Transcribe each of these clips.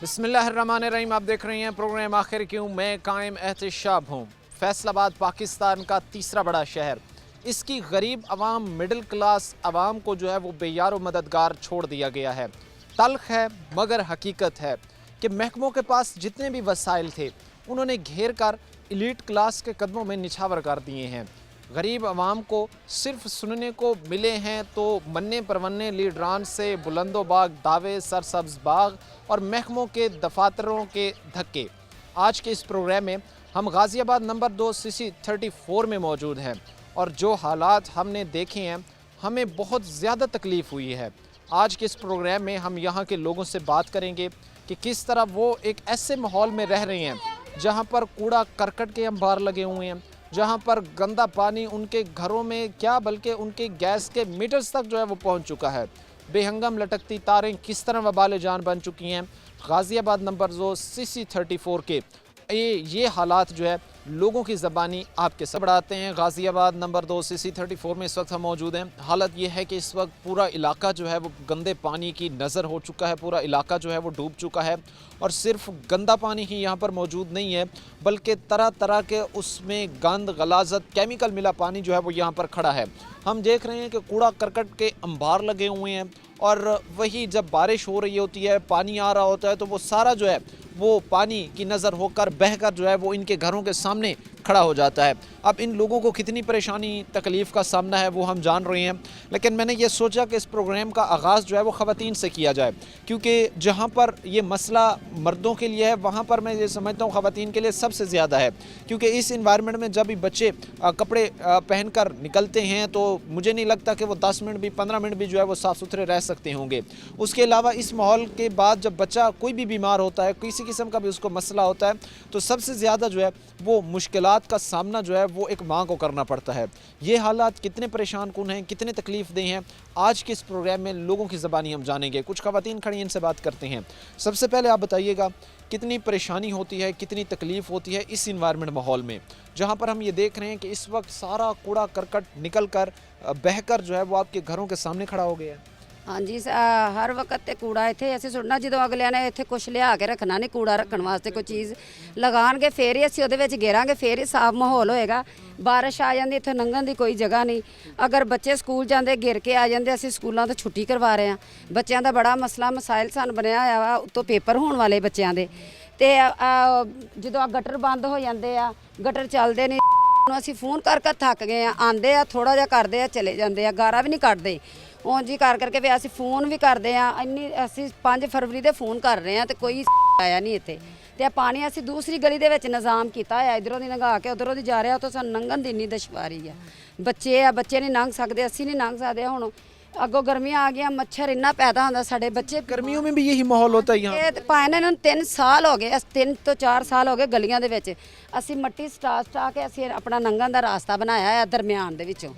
बिस्मिल्लाहिर्रहमानिर्रहीम। आप देख रहे हैं प्रोग्राम आखिर क्यों। मैं कायम एहतिशाब हूँ। फैसलाबाद पाकिस्तान का तीसरा बड़ा शहर, इसकी गरीब आवाम, मिडिल क्लास आवाम को जो है वो बेयार व मददगार छोड़ दिया गया है। तल्ख है मगर हकीकत है कि महकमों के पास जितने भी वसाइल थे उन्होंने घेर कर एलीट क्लास के कदमों में निछावर कर दिए हैं। गरीब आवाम को सिर्फ सुनने को मिले हैं तो मन्ने परवन्ने लीडरान से बुलंदोबाग दावे, सरसब्ज बाग और महकमों के दफातरों के धक्के। आज के इस प्रोग्राम में हम गाज़ियाबाद नंबर 2 CC 34 में मौजूद हैं और जो हालात हमने देखे हैं हमें बहुत ज़्यादा तकलीफ़ हुई है। आज के इस प्रोग्राम में हम यहाँ के लोगों से बात करेंगे कि किस तरह वो एक ऐसे माहौल में रह रहे हैं जहाँ पर कूड़ा करकट के अंबार लगे हुए हैं, जहाँ पर गंदा पानी उनके घरों में क्या बल्कि उनके गैस के मीटर्स तक जो है वो पहुँच चुका है। बेहंगम लटकती तारें किस तरह वबाल जान बन चुकी हैं। गाज़ियाबाद नंबर 2 CC 34 के ये हालात जो है लोगों की ज़बानी आपके सब बढ़ाते हैं। गाज़ियाबाद नंबर 2 CC 34 में इस वक्त हम मौजूद हैं। हालत ये है कि इस वक्त पूरा इलाका जो है वो गंदे पानी की नज़र हो चुका है। पूरा इलाका जो है वो डूब चुका है और सिर्फ गंदा पानी ही यहाँ पर मौजूद नहीं है बल्कि तरह तरह के उसमें गंद, गलाजत, केमिकल मिला पानी जो है वो यहाँ पर खड़ा है। हम देख रहे हैं कि कूड़ा करकट के अंबार लगे हुए हैं और वही जब बारिश हो रही होती है, पानी आ रहा होता है तो वो सारा जो है वो पानी की नज़र होकर बहकर जो है वो इनके घरों के सामने खड़ा हो जाता है। अब इन लोगों को कितनी परेशानी, तकलीफ़ का सामना है वो हम जान रहे हैं, लेकिन मैंने ये सोचा कि इस प्रोग्राम का आगाज़ जो है वो ख़वातीन से किया जाए, क्योंकि जहाँ पर ये मसला मर्दों के लिए है वहाँ पर मैं ये समझता हूँ ख़वातीन के लिए सबसे ज़्यादा है। क्योंकि इस इन्वायरमेंट में जब भी बच्चे कपड़े पहन कर निकलते हैं तो मुझे नहीं लगता कि वो 10 मिनट भी 15 मिनट भी जो है वो साफ़ सुथरे रह सकते होंगे। उसके अलावा इस माहौल के बाद जब बच्चा कोई भी बीमार होता है, किसी किस्म का भी उसको मसला होता है, तो सबसे ज़्यादा जो है वो मुश्किलात का सामना जो है वो एक माँ को करना पड़ता है। ये हालात कितने परेशान कुन हैं, कितने तकलीफ़ दें हैं, आज के इस प्रोग्राम में लोगों की ज़बानी हम जानेंगे। कुछ ख़वातीन खड़ी हैं, इनसे बात करते हैं। सबसे पहले आप बताइएगा कितनी परेशानी होती है, कितनी तकलीफ़ होती है इस इन्वायरमेंट माहौल में जहाँ पर हम ये देख रहे हैं कि इस वक्त सारा कूड़ा करकट निकल कर बहकर जो है वो आपके घरों के सामने खड़ा हो गया है। हाँ जी, हर वक्त ते कूड़ा इत्थे असीं सुट्टना, जो अगलिਆਂ ने इत्थे कुछ लिया के रखना नहीं, कूड़ा रखने वास्ते कोई चीज़ लगाणगे फिर ही असीं उहदे विच घेरांगे, फिर ही साफ माहौल होएगा। बारिश आ जाती इत्थे लंघण दी कोई जगह नहीं। अगर बच्चे स्कूल जाते गिर के आ जाते, असीं स्कूलों तो छुट्टी करवा रहे हैं। बच्चों का बड़ा मसला मसाइल सन बनया होया वा, उत्तों पेपर होने वाले बच्चों के, तो जो गटर बंद हो जाते आ, गटर चलते नहीं, ਅਸੀਂ ਫੋਨ ਕਰ ਥੱਕ ਗਏ ਆ, ਆਂਦੇ ਆ ਥੋੜਾ ਜਿਹਾ ਕਰਦੇ ਆ ਚਲੇ ਜਾਂਦੇ ਆ, ਗਾਰਾ ਵੀ ਨਹੀਂ ਕੱਢਦੇ। ਉਂਝ ਹੀ ਕਰ ਕਰਕੇ ਵੀ ਅਸੀਂ ਫੋਨ ਵੀ ਕਰਦੇ ਆ, ਇੰਨੀ ਅਸੀਂ 5 ਫਰਵਰੀ ਦੇ ਫੋਨ ਕਰ ਰਹੇ ਆ ਤੇ ਕੋਈ ਆਇਆ ਨਹੀਂ ਇੱਥੇ। ਤੇ ਆ ਪਾਣੀ ਅਸੀਂ ਦੂਸਰੀ ਗਲੀ ਦੇ ਵਿੱਚ ਨਿਜ਼ਾਮ ਕੀਤਾ ਹੋਇਆ, ਇਧਰੋਂ ਦੀ ਲੰਘਾ ਕੇ ਉਧਰੋਂ ਦੀ ਜਾ ਰਿਹਾ, ਉੱਥੋਂ ਸਾਨੂੰ ਲੰਘਣ ਦੀ ਇੰਨੀ ਦੁਸ਼ਵਾਰੀ ਆ। ਬੱਚੇ ਨਹੀਂ ਲੰਘ ਸਕਦੇ, ਅਸੀਂ नहीं लंघ सकते। ਹੁਣ अगों गर्मियाँ आ गया, मच्छर इन्ना पैदा होता, साढ़े बच्चे गर्मियों में भी यही माहौल होता है यहाँ। पाए इन्होंने 3 साल हो गए, 3 तो 4 साल हो गए गलियां दे विच असी मट्टी सटा के असी अपना लंघण दा रास्ता बनाया है दरम्यान दे विचों।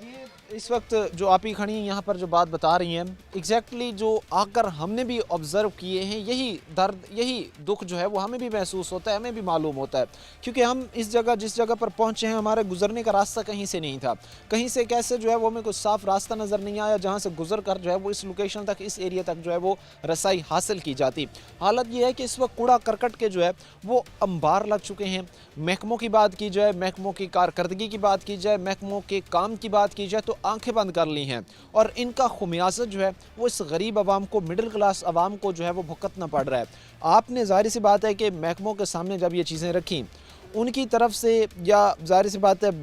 इस वक्त जो आप ही खड़ी हैं यहाँ पर जो बात बता रही हैं, एग्जैक्टली जो आकर हमने भी ऑब्ज़र्व किए हैं, यही दर्द, यही दुख जो है वो हमें भी महसूस होता है, हमें भी मालूम होता है। क्योंकि हम इस जगह, जिस जगह पर पहुँचे हैं, हमारे गुजरने का रास्ता कहीं से नहीं था, कहीं से कैसे जो है वो हमें कोई साफ़ रास्ता नज़र नहीं आया जहाँ से गुजर कर जो है वो इस लोकेशन तक, इस एरिया तक जो है वो रसाई हासिल की जाती। हालत ये है कि इस वक्त कूड़ा करकट के जो है वो अंबार लग चुके हैं। महकमों की बात की जाए, महकमों की कारकर्दगी की बात की जाए, महकमों के काम की बात की जाए तो आंखें बंद कर ली हैं और इनका खुमियाजा जो है वो इस गरीब आवाम को, मिडिल क्लास आवाम को जो है वो भुगतना पड़ रहा है। आपने ज़ाहिर सी बात है कि महकमों के सामने जब ये चीज़ें रखी, उनकी तरफ से, या ज़ाहिर सी बात है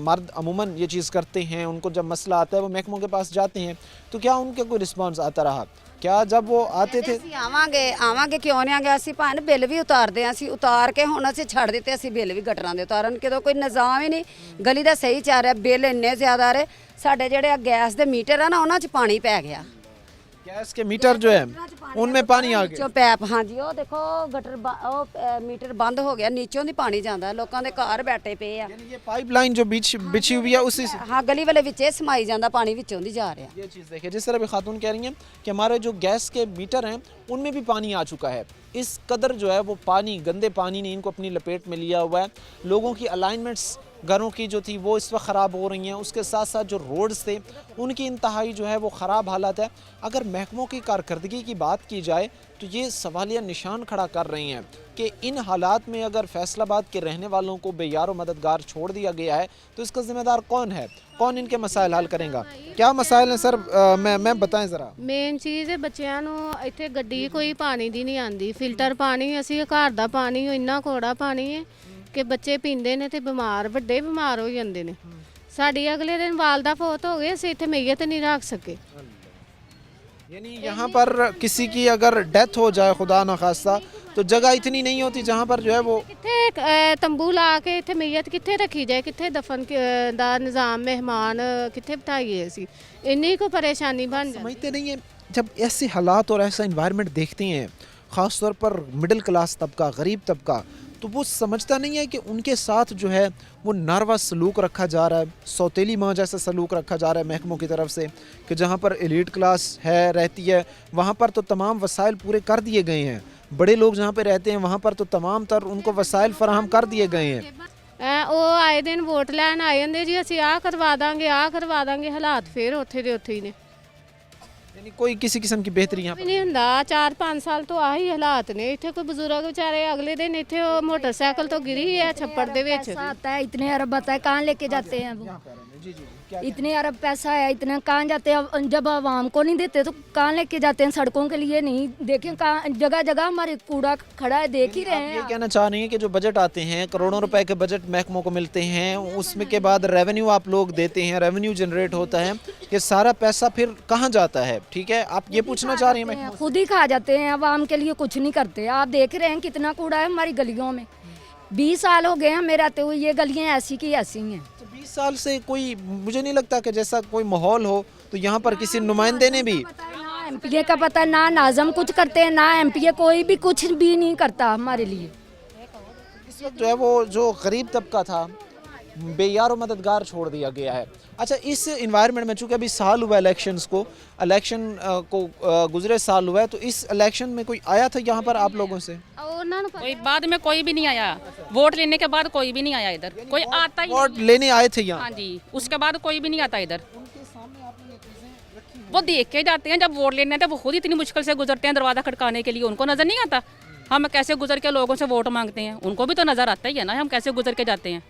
मर्द अमूमन ये चीज़ करते हैं, उनको जब मसला आता है वो महकमों के पास जाते हैं, तो क्या उनके कोई रिस्पॉन्स आता रहा? क्या जब वो आते थे आवांगे क्यों नहीं आगे, असी भावें बिल भी उतारते हैं, असी उतार के हुण असी छड़ दिते, असी बिल भी गटरां दे उतारन के कोई निज़ाम ही नहीं, गली दा सही चल रहा, बिल इन्ने ज़्यादा आ रहे। साडे जिहड़े गैस दे मीटर है ना, उन्हां च पानी पै गया। गैस के मीटर जो है उनमें पानी आ गया, पैप, हाँ जी, वो देखो गटर मीटर बंद हो गया, नीचों दी पानी जाता, लोगों के घर बैठे पे आ। ये पाइपलाइन जो बिछी हुई है उसी से, हाँ, गली वाले विच समाई जाता, पानी विचों दी जा रहा। ये चीज़ देखिए, जिस तरह भी खातून कह रही हैं कि हमारे जो गैस के मीटर हैं उनमें भी पानी आ चुका है। इस कदर जो है वो पानी, गंदे पानी ने इनको अपनी लपेट में लिया हुआ है। लोगों की अलाइनमेंट्स घरों की जो थी वो इस वक्त ख़राब हो रही हैं, उसके साथ साथ जो रोड्स थे उनकी इंतहाई जो है वो ख़राब हालत है। अगर महकमों की कारकर्दगी की बात की जाए तो ये सवालिया निशान खड़ा कर रही हैं कि इन हालात में अगर फैसलाबाद के रहने वालों को बेयार मददगार छोड़ दिया गया है तो इसका ज़िम्मेदार कौन है, कौन इनके मसाइल हल करेगा? क्या मसाइल हैं सर, मैं बताएं ज़रा। ਮੇਨ ਚੀਜ਼ ਹੈ ਬੱਚਿਆਂ ਨੂੰ ਇੱਥੇ ਗੱਡੀ ਕੋਈ ਪਾਣੀ ਦੀ ਨਹੀਂ ਆਂਦੀ, ਫਿਲਟਰ ਪਾਣੀ ਅਸੀਂ ਘਰ ਦਾ ਪਾਣੀ ਇੰਨਾ ਕੋੜਾ ਪਾਣੀ ਹੈ ਕਿ ਬੱਚੇ ਪੀਂਦੇ ਨੇ ਤੇ ਬਿਮਾਰ ਵੱਡੇ ਬਿਮਾਰ ਹੋ ਜਾਂਦੇ ਨੇ। ਸਾਡੀ ਅਗਲੇ ਦਿਨ ਵਾਲਦਾ ਫੌਤ ਹੋ ਗਏ, ਅਸੀਂ ਇੱਥੇ ਮਈਅਤ ਨਹੀਂ ਰੱਖ ਸਕੇ। यानी यहाँ पर किसी की अगर डेथ हो जाए खुदा न खास्ता तो जगह इतनी नहीं होती जहाँ पर जो है वो ਕਿੱਥੇ ਤੰਬੂ ਲਾ ਕੇ ਇੱਥੇ ਮਈਅਤ ਕਿੱਥੇ ਰੱਖੀ ਜਾਏ, ਕਿੱਥੇ ਦਫਨ ਦਾ ਨਿਜ਼ਾਮ, ਮਹਿਮਾਨ ਕਿੱਥੇ ਬਿਠਾਈਏ ਅਸੀਂ, ਇੰਨੀ ਕੋ ਪਰੇਸ਼ਾਨੀ ਬਣ ਜਾਂਦੀ। समझते नहीं है। जब ऐसे हालात और ऐसा इन्वायरमेंट देखते हैं ख़ास तौर पर मिडिल क्लास तबका, गरीब तबका, तो वो समझता नहीं है कि उनके साथ जो है वो नारवा सलूक रखा जा रहा है, सौतेली माँ जैसा सलूक रखा जा रहा है महकमों की तरफ से कि जहाँ पर एलीट क्लास है रहती है वहाँ पर तो तमाम वसाइल पूरे कर दिए गए हैं, बड़े लोग जहाँ पे रहते हैं वहाँ पर तो तमाम तर उनको वसाइल फराहम कर दिए गए हैं। ਉਹ ਆਏ ਦਿਨ ਵੋਟ ਲੈਣ ਆ ਜਾਂਦੇ ਜੀ, ਅਸੀਂ ਆਹ ਕਰਵਾ ਦਾਂਗੇ, ਹਾਲਾਤ ਫੇਰ ਉੱਥੇ ਦੇ ਉੱਥੇ ਹੀ ਨੇ। यानी कोई किसी किस्म की बेहतरी यहाँ ਵੀ ਨਹੀਂ ਹੁੰਦਾ, 4-5 ਸਾਲ ਤੋਂ ਆਹੀ ਹਾਲਾਤ ਨੇ ਇੱਥੇ। ਕੋਈ ਬਜ਼ੁਰਗ ਵਿਚਾਰੇ ਅਗਲੇ ਦਿਨ ਇੱਥੇ ਉਹ ਮੋਟਰਸਾਈਕਲ ਤੋਂ ਗਿਰੀ ਹੈ ਛੱਪੜ ਦੇ ਵਿੱਚ। पैसा आता है, इतने अरब आता है, कहाँ लेके जाते हैं वो? इतने अरब पैसा है, इतने कहाँ जाते हैं? अब जब आवाम को नहीं देते तो कहाँ लेके जाते हैं? सड़कों के लिए नहीं, देखें कहाँ जगह जगह हमारे कूड़ा खड़ा है, देख ही रहे ये हैं। कहना चाह रही हैं कि जो बजट आते हैं, करोड़ों रुपए के बजट महकमों को मिलते हैं, उसमें के बाद रेवेन्यू आप लोग देते हैं, रेवेन्यू जनरेट होता है, ये सारा पैसा फिर कहाँ जाता है? ठीक है, आप ये पूछना चाह रही हैं महकमों से? खुद ही खा जाते हैं, आवाम के लिए कुछ नहीं करते। आप देख रहे हैं कितना कूड़ा है हमारी गलियों में। 20 साल हो गए हमें रहते हुए, ये गलियाँ ऐसी की ऐसी हैं। तो 20 साल से कोई, मुझे नहीं लगता कि जैसा कोई माहौल हो तो यहाँ पर किसी नुमाइंदे ने भी ना एमपीए का पता, ना नाज़म कुछ करते हैं, ना एमपीए कोई भी कुछ भी नहीं करता हमारे लिए। इस वक्त जो है वो जो गरीब तबका था बेयार और मददगार छोड़ दिया गया है। अच्छा, इस इन्वायरमेंट में चूँकि अभी साल हुआ इलेक्शन को गुजरे साल हुआ है, तो इस इलेक्शन में कोई आया था यहाँ पर आप लोगों से? ਉਹਨਾਂ ਨੂੰ कोई बाद में कोई भी नहीं आया, वोट लेने के बाद कोई भी नहीं आया इधर, कोई आता ही वोट लेने आए थे यहाँ? हाँ जी, उसके बाद कोई भी नहीं आता इधर। वो देख के जाते हैं, जब वोट लेने आते हैं वो खुद इतनी मुश्किल से गुजरते हैं दरवाज़ा खटकाने के लिए, उनको नज़र नहीं आता हम कैसे गुजर के लोगों से वोट मांगते हैं। उनको भी तो नज़र आता ही है ना हम कैसे गुजर के जाते हैं,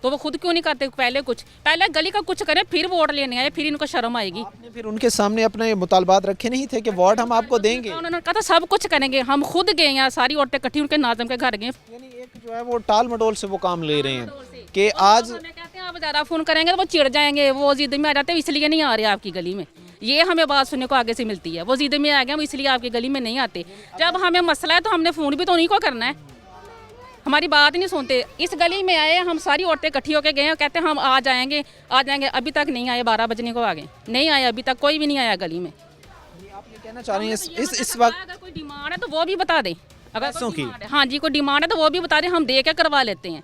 तो वो खुद क्यों नहीं करते? पहले गली का कुछ करें फिर वोट लेने आए, फिर इनको शर्म आएगी। आपने फिर उनके सामने अपने मुतालबात रखे नहीं थे कि वोट हम आपको देंगे? उन्होंने कहा था सब कुछ करेंगे, हम खुद गए यहाँ, सारी औरतें इकट्ठी उनके नाज़म के घर गए। यानी एक जो है वो टाल मटोल से वो काम ले रहे हैं कि आज हमें कहते हैं आप ज़्यादा फ़ोन करेंगे तो वो चिढ़ जाएंगे, वो जिद में आ जाते हैं इसलिए नहीं आ रहे आपकी गली में। ये हमें बात सुनने को आगे से मिलती है, वो जिद में आ गए हम इसलिए आपकी गली में नहीं आते। जब हमें मसला है तो हमने फ़ोन भी तो उन्हीं को करना है, हमारी बात नहीं सुनते। इस गली में आए, हम सारी औरतें इकट्ठी होकर गए और कहते हैं हम आ जाएंगे, अभी तक नहीं आए, 12 बजने को आ गए, नहीं आए अभी तक, कोई भी नहीं आया गली में। आप ये कहना चाह रही हैं इस वक्त अगर कोई डिमांड है तो वो भी बता दें, अगर पैसों की? हाँ जी कोई डिमांड है तो वो भी बता दें, हम दे के करवा लेते हैं।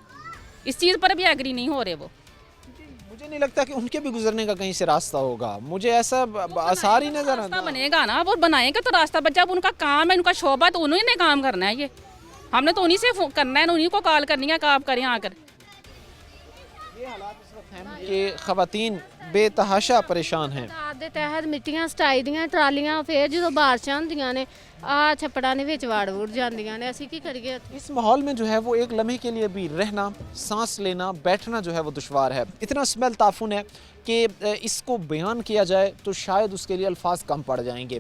इस चीज़ पर भी एग्री नहीं हो रहे वो। मुझे नहीं लगता कि उनके भी गुजरने का कहीं से रास्ता होगा, मुझे ऐसा आसार ही नजर रास्ता आता। बनेगा ना, वो बनाएंगे तो रास्ता बच। जब उनका काम है, उनका शोबा, तो उन्हीं ने काम करना है। ये हमने तो उन्हीं से करना है, उन्हीं को कॉल करनी है कि आप करें आकर। कि खवातीन बेतहाशा परेशान हैं। ਰਾਤ ਦੇ ਤਹਿਤ ਮਿੱਟੀਆਂ ਸਟਾਈ ਦੀਆਂ ਟਰਾਲੀਆਂ ਫੇਰ ਜਦੋਂ ਬਾਰਿਸ਼ਾਂ ਹੁੰਦੀਆਂ ਨੇ ਆ ਛੱਪੜਾਂ ਦੇ ਵਿੱਚ ਵਾੜ ਵੁੜ ਜਾਂਦੀਆਂ ਨੇ, ਅਸੀਂ ਕੀ ਕਰੀਏ? इस माहौल में जो है वो एक लम्हे के लिए भी रहना, सांस लेना, बैठना जो है वो दुश्वार है। इतना स्मेल ताफुन है कि इसको बयान किया जाए तो शायद उसके लिए अल्फाज कम पड़ जाएंगे।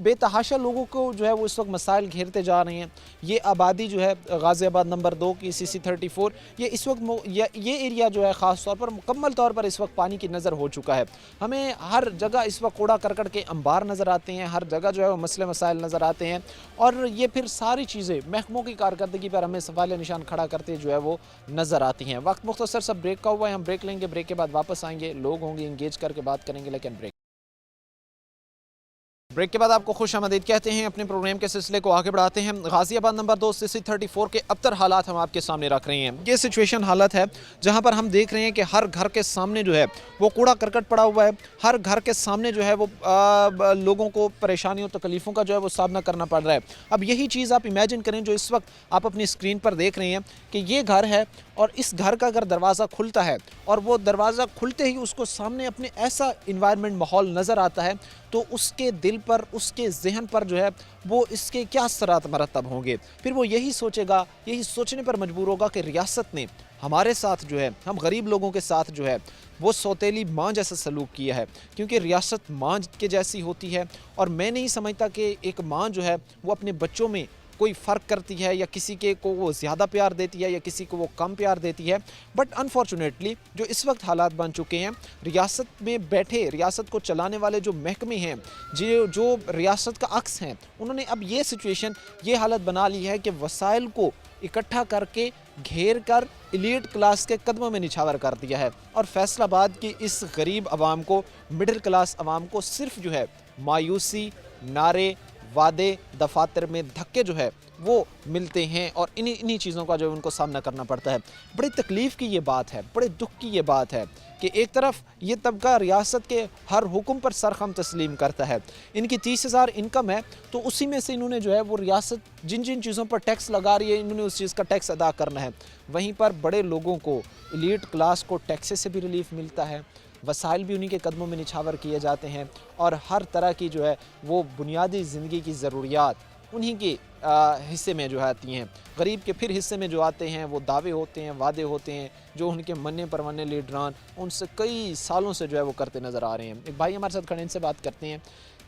बेतहाशा लोगों को जो है वो इस वक्त मसाइल घेरते जा रहे हैं। ये आबादी जो है गाज़ियाबाद नंबर 2 की CC 34, ये इस वक्त ये एरिया जो है ख़ास तौर पर मुकम्मल तौर पर इस वक्त पानी की नज़र हो चुका है। हमें हर जगह इस वक्त कूड़ा करकट के अंबार नज़र आते हैं, हर जगह जो है वो मसले मसाइल नज़र आते हैं, और ये फिर सारी चीज़ें महकमों की कारकर्दगी पर हमें सवाल निशान खड़ा करते जो है वो नज़र आती हैं। वक्त मुख्तसर सा ब्रेक का हुआ है, हम ब्रेक लेंगे, ब्रेक के बाद वापस आएंगे, लोग होंगे इंगेज करके बात करेंगे, लेकिन ब्रेक ब्रेक के बाद आपको खुश आमदीद कहते हैं। अपने प्रोग्राम के सिलसिले को आगे बढ़ाते हैं। गाजियाबाद नंबर 2 CC 34 के अबतर हालात हम आपके सामने रख रहे हैं। ये सिचुएशन हालत है जहां पर हम देख रहे हैं कि हर घर के सामने जो है वो कूड़ा करकट पड़ा हुआ है। हर घर के सामने जो है वो लोगों को परेशानियों तकलीफ़ों का जो है वो सामना करना पड़ रहा है। अब यही चीज़ आप इमेजिन करें जो इस वक्त आप अपनी स्क्रीन पर देख रहे हैं कि ये घर है और इस घर का अगर दरवाज़ा खुलता है और वो दरवाज़ा खुलते ही उसको सामने अपने ऐसा इन्वायरमेंट माहौल नज़र आता है तो उसके दिल पर, उसके जहन पर जो है वो इसके क्या असरात मरतब होंगे। फिर वो यही सोचेगा, यही सोचने पर मजबूर होगा कि रियासत ने हमारे साथ जो है, हम गरीब लोगों के साथ जो है वो सौतेली माँ जैसा सलूक किया है, क्योंकि रियासत माँ के जैसी होती है। और मैं नहीं समझता कि एक माँ जो है वो अपने बच्चों में कोई फ़र्क करती है या किसी के को वो ज़्यादा प्यार देती है या किसी को वो कम प्यार देती है। बट अनफॉर्चुनेटली जो इस वक्त हालात बन चुके हैं, रियासत में बैठे, रियासत को चलाने वाले जो महकमे हैं, जो रियासत का अक्स हैं, उन्होंने अब ये सिचुएशन, ये हालत बना ली है कि वसाइल को इकट्ठा करके घेर कर एलीट क्लास के कदमों में निछावर कर दिया है। और फैसलाबाद की इस गरीब आवाम को, मिडिल क्लास आवाम को सिर्फ जो है मायूसी, नारे, वादे, दफातर में धक्के जो है वो मिलते हैं और इन्हीं चीज़ों का जो उनको सामना करना पड़ता है। बड़ी तकलीफ़ की ये बात है, बड़े दुख की ये बात है कि एक तरफ ये तबका रियासत के हर हुक्म पर सरखम तस्लीम करता है। इनकी 30,000 इनकम है तो उसी में से इन्होंने जो है वो रियासत जिन जिन चीज़ों पर टैक्स लगा रही है, इन्होंने उस चीज़ का टैक्स अदा करना है। वहीं पर बड़े लोगों को, एलीट क्लास को टैक्स से भी रिलीफ मिलता है, वसाइल भी उन्हीं के कदमों में निछावर किए जाते हैं और हर तरह की जो है वो बुनियादी ज़िंदगी की ज़रूरियात उन्हीं के हिस्से में जो आती हैं। गरीब के फिर हिस्से में जो आते हैं वो दावे होते हैं, वादे होते हैं जो उनके मन्ने परवन्ने लीडरान उनसे कई सालों से जो है वो करते नज़र आ रहे हैं। एक भाई हमारे साथ खड़े, इनसे बात करते हैं।